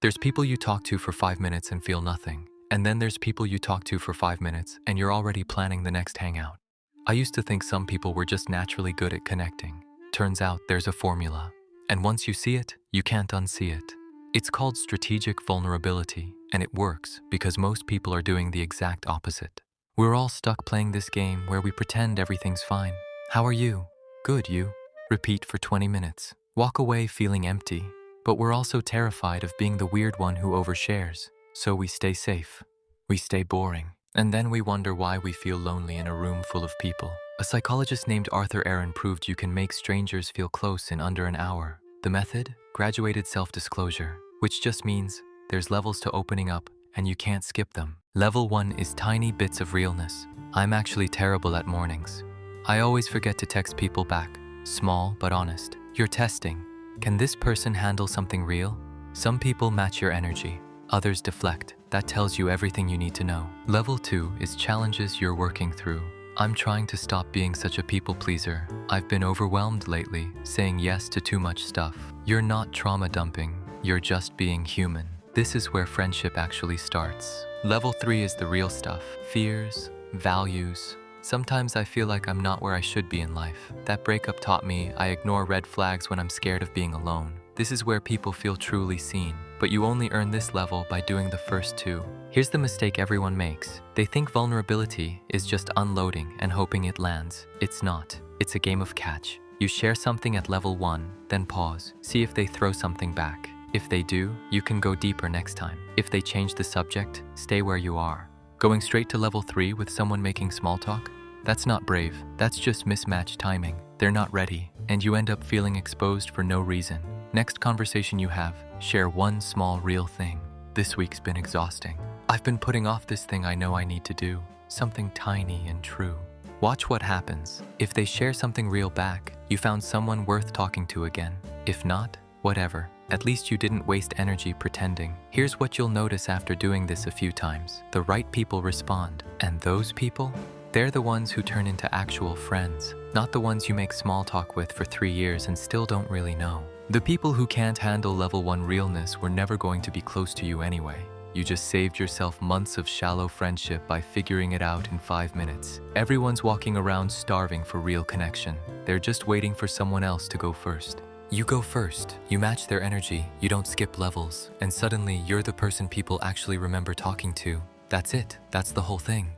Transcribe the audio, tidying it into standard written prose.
There's people you talk to for 5 minutes and feel nothing. And then there's people you talk to for 5 minutes and you're already planning the next hangout. I used to think some people were just naturally good at connecting. Turns out there's a formula. And once you see it, you can't unsee it. It's called strategic vulnerability, and it works because most people are doing the exact opposite. We're all stuck playing this game where we pretend everything's fine. How are you? Good, you. Repeat for 20 minutes. Walk away feeling empty. But we're also terrified of being the weird one who overshares. So we stay safe. We stay boring. And then we wonder why we feel lonely in a room full of people. A psychologist named Arthur Aaron proved you can make strangers feel close in under an hour. The method? Graduated self-disclosure, which just means there's levels to opening up and you can't skip them. Level 1 is tiny bits of realness. I'm actually terrible at mornings. I always forget to text people back. Small but honest. You're testing. Can this person handle something real? Some people match your energy. Others deflect. That tells you everything you need to know. Level 2 is challenges you're working through. I'm trying to stop being such a people pleaser. I've been overwhelmed lately, saying yes to too much stuff. You're not trauma dumping. You're just being human. This is where friendship actually starts. Level 3 is the real stuff. Fears, values. Sometimes I feel like I'm not where I should be in life. That breakup taught me I ignore red flags when I'm scared of being alone. This is where people feel truly seen. But you only earn this level by doing the first 2. Here's the mistake everyone makes. They think vulnerability is just unloading and hoping it lands. It's not. It's a game of catch. You share something at level 1, then pause. See if they throw something back. If they do, you can go deeper next time. If they change the subject, stay where you are. Going straight to level 3 with someone making small talk? That's not brave. That's just mismatched timing. They're not ready, and you end up feeling exposed for no reason. Next conversation you have, share one small real thing. This week's been exhausting. I've been putting off this thing I know I need to do. Something tiny and true. Watch what happens. If they share something real back, you found someone worth talking to again. If not, whatever. At least you didn't waste energy pretending. Here's what you'll notice after doing this a few times. The right people respond. And those people? They're the ones who turn into actual friends, not the ones you make small talk with for 3 years and still don't really know. The people who can't handle level 1 realness were never going to be close to you anyway. You just saved yourself months of shallow friendship by figuring it out in 5 minutes. Everyone's walking around starving for real connection. They're just waiting for someone else to go first. You go first, you match their energy, you don't skip levels, and suddenly you're the person people actually remember talking to. That's it. That's the whole thing.